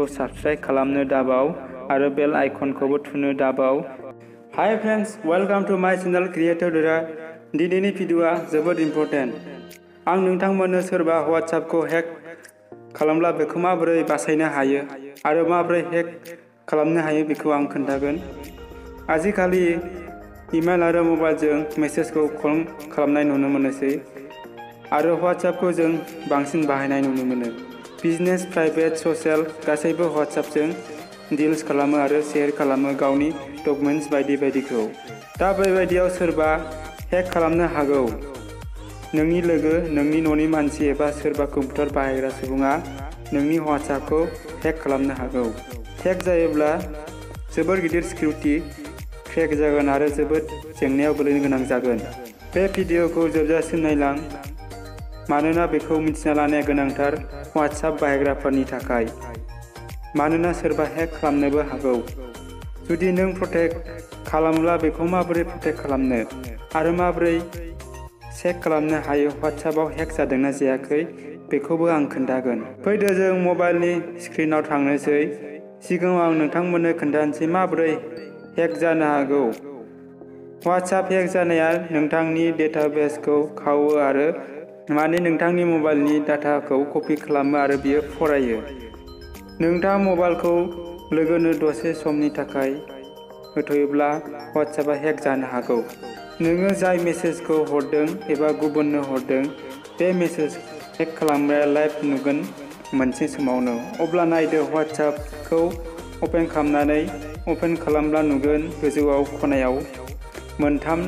चेनेलखौ subscribe खालामनो दाबाव आरो बेल आइकनखौबो थुनो दाबाव। हाय फ्रेंड्स, वेलकाम टू माय चेनेल क्रिएटर दुरा। दिनैनि भिडिअआ जोबोद इम्पोर्टेन्ट। आं नोंथांमोननो सोरबा WhatsAppखौ हेक खालामब्ला बेखौ माबोरै बासायनो हायो आरो माबोरै हेक खालामनो हायो बेखौ आं खोन्थागोन। आजिखालि इमेल आरो मबाइलजों मेसेजखौ कल खालामनाय नुनो मोनोसै आरो WhatsAppखौ जों बांसिन बाहायनाय नुनो मोनो। बिजनेस, प्राइभेट, ससियेल गासैबो WhatsAppजों डिल्स खालामो आरो शेयार खालामो गावनि डकुमेन्ट्स बायदि बायदिखौ। दा बेबायदियाव सोरबा हेक खालामनो हागौ। नोंनि लोगो, नोंनि न'नि मानसि एबा सोरबा कम्पिउटार बाहायग्रा सुबुङा नोंनि WhatsAppखौ हेक खालामनो हागौ। हेक जायोब्ला जोबोर गिदिर सिकिउरिटि क्रेक जागोन आरो जोबोद जेंनायाव गोलैनो गोनां जागोन। बे भिडिअखौ जोबजासिम नायलां, मानोना बेखौ मिथिना लानाया गोनांथार WhatsApp बाहायग्राफोरनि थाखाय, मानोना सोरबा हेक खालामनोबो हागौ। जुदि नों प्रटेक्ट खालामोब्ला बेखौ माबोरै प्रटेक्ट खालामनो आरो माबोरै चेक खालामनो हायो WhatsAppआव हेक जादोंना जायाखै बेखौबो आं खोन्थागोन। फैदो जों मबाइलनि स्क्रिनाव थांनोसै। सिगाङाव आं नोंथांमोननो खोन्थानोसै माबोरै हेक जानो हागौ। WhatsApp हेक जानाया नोंथांनि डेटाबेसखौ खावो आरो माने नोंथांनि मबाइलनि डाटाखौ कपि खालामो आरो बियो फरायो। नोंथाङा मबाइलखौ लोगोनो दसे समनि थाखाय होथ'योब्ला WhatsAppआ हेक जानो हागौ। नोङो जाय मेसेजखौ हरदों एबा गुबुननो हरदों, बे मेसेज हेक खालामग्राया लाइभ नुगोन मोनसे समावनो। अब्ला नायदो, WhatsAppखौ अपेन खालामनानै अपेन खालामब्ला नुगोन गोजौआव खनायाव मोनथाम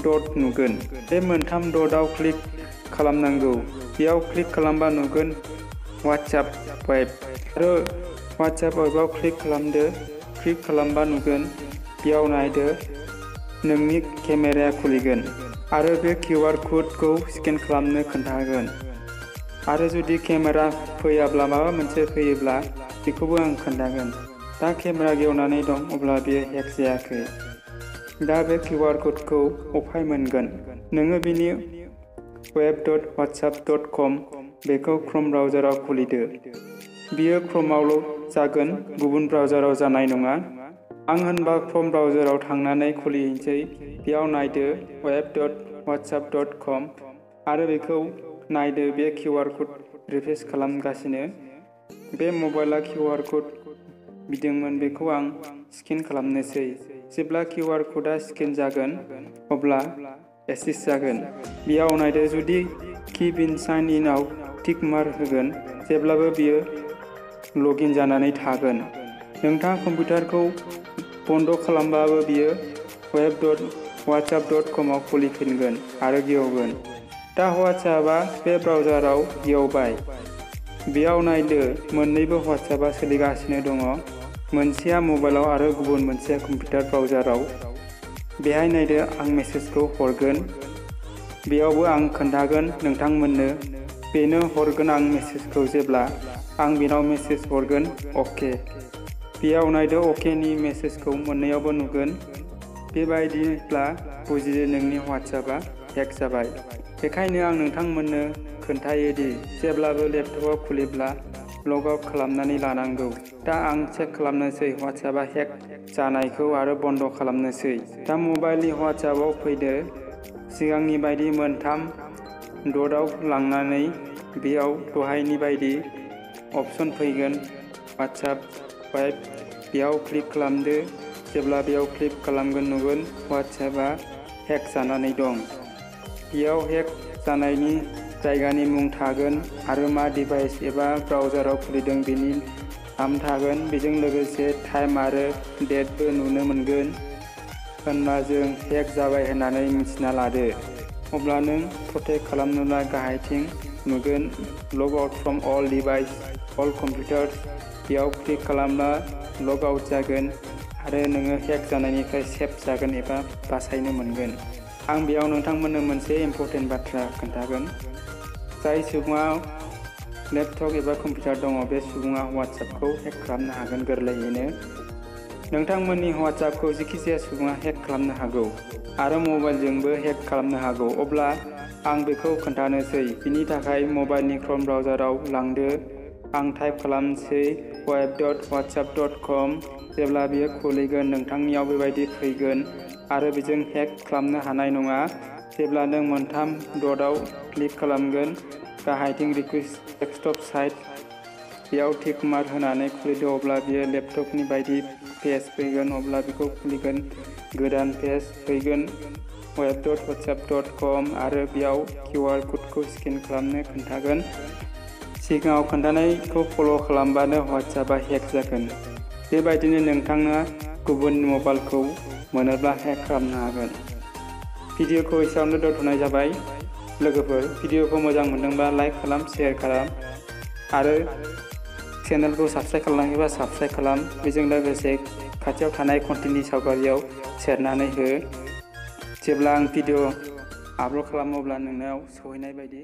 डट नुगोन। बे मोनथाम डटआव क्लिक खालामनांगौ। बेयाव क्लिक खालामबा नुगोन WhatsApp वेब आरो WhatsApp वेबआव क्लिक खालामदो। क्लिक खालामबा नुगोन, बेयाव नायदो नोंनि केमेराया खुलिगोन आरो बे QR क'डखौ स्केन खालामनो खोन्थागोन। आरो जुदि केमेरा फैयाब्ला माबा मोनसे फैयोब्ला बेखौबो आं खोन्थागोन। दा केमेरा गेवनानै दं, अब्ला बेयो हेक जायाखै। दा बे QR क'डखौ अफाय मोनगोन। नोङो बिनि web.whatsapp.com बेखौ क्रोम ब्राउजाराव खुलिदो। बियो क्रोमावल' जागोन, गुबुन ब्राउजाराव जानाय नङा। आं होनबा क्रोम ब्राउजाराव थांनानै खुलिनोसै। बेयाव नायदो web.whatsapp.com आरो बेखौ नायदो बे QR क'ड रिफ्रेस खालामगासिनो। बे मबाइला QR क'ड बिदोंमोन, बेखौ आं स्केन खालामनोसै। जेब्ला QR क'डआ स्केन जागोन अब्ला एक्सेस जागोन। बेयाव नायदो, जुदि कीप इन साइन इनआव टिक मार्क होगोन, जेब्लाबो बियो लगइन जानानै थागोन। नोंथाङा कम्पिउटारखौ बन्द खालामब्लाबो बियो web.whatsapp.com आव खुलिफिनगोन आरो गेवगोन। दा WhatsAppआ बे ब्राउजाराव गेवबाय। बेयाव नायदो, मोन्नैबो WhatsAppआ सोलिगासिनो दङ। मोनसेया मबाइलाव आरो गुबुन मोनसेया कम्पिउटार ब्राउजाराव। बेहाय नायदो, आं मेसेजखौ हरगोन। बेयावबो आं खोन्थागोन नोंथांमोननो। बेनो हरगोन आं मेसेजखौ जेब्ला आं बेनाव मेसेज हरगोन अके। बेयाव नायदो, अकेनि मेसेजखौ मोननैयावबो नुगोन। बेबायदिब्ला बुजिदो नोंनि WhatsAppआ हेक जाबाय। बेखायनो आं नोंथांमोननो खोन्थायो दि जेब्लाबो लेपटपआव खुलिब्ला लग आउट खालामनानै लानांगौ। दा आं चेक खालामनोसै WhatsAppआ हेक जानायखौ आरो बन्द खालामनोसै। दा मबाइलनि WhatsAppआव फैदो। सिगांनि बायदि मोनथाम डटआव लांनानै बेयाव दहायनि बायदि अपसन फैगोन WhatsApp वेब। बेयाव क्लिक खालामदो। जेब्ला बेयाव क्लिक खालामगोन नुगोन WhatsAppआ हेक जानानै दं। बेयाव हेक जानायनि जायगानि मुं थागोन आरो मा डिभाइस एबा ब्राउजाराव खुलिदों बेनि नाम थागोन। बेजों लोगोसे टाइम आरो डेटबो नुनो मोनगोन। होनब्ला जों हेक जाबाय होननानै मिथिना लादो। अब्ला नों प्रटेक्ट खालामनोब्ला गाहायथिं नुगोन log out from all device, all computers. बेयाव क्लिक खालामब्ला लग आउट जागोन आरो नोङो हेक जानायनिफ्राय सेफ जागोन एबा बासायनो मोनगोन। आं बेयाव नोंथांमोननो मोनसे इम्पर्टेन्ट बाथ्रा खोन्थागोन। जाय सुबुङा लेपटप एबा कम्पिउटार दङ, बे सुबुङा WhatsAppखौ हेक खालामनो हागोन गोरलैयैनो। नोंथांमोननि WhatsAppखौ जिखिजाया सुबुङा हेक खालामनो हागौ आरो मबाइलजोंबो हेक खालामनो हागौ। अब्ला आं बेखौ खोन्थानोसै। बिनि थाखाय मबाइलनि क्रोम ब्राउजाराव लांदो। आं टाइप खालामनोसै web.whatsapp.com जेब्ला बियो खुलिगोन नोंथांनियाव बेबायदि फैगोन आरो बेजों हेक खालामनो हानाय नङा। जेब्ला नों मोनथाम डटआव क्लिक खालामगोन गाहायथिं रिकुवेस्ट डेस्कटप साइट बेयाव टिक मार्क होनानै खुलिदो अब्ला बियो लेपटपनि बायदि पेज फैगोन। अब्ला बेखौ खुलिगोन गोदान पेज फैगोन web.whatsapp.com आरो बेयाव QR क'डखौ स्केन खालामनो खोन्थागोन। सिगाङाव खोन्थानायखौ फल' खालामबानो WhatsAppआ हेक जागोन। बेबायदिनो नोंथाङा गुबुन मबाइलखौ मोनोब्ला हेक खालामनो हागोन। भिडिअखौ एसेयावनो दोनथ'नाय जाबाय। लोगोफोर भिडिअखौ मोजां मोनदोंबा लाइक खालाम, शेयार खालाम आरो चेनेलखौ साबस्क्राइब खालामाखैबा साबस्क्राइब खालाम। बेजों लोगोसे खाथियाव थानाय घन्टिनि सावगारियाव सेरनानै हो। जेब्ला आं भिडिअ आपल'ड खालामो अब्ला नोंनाव सहैनाय बायदि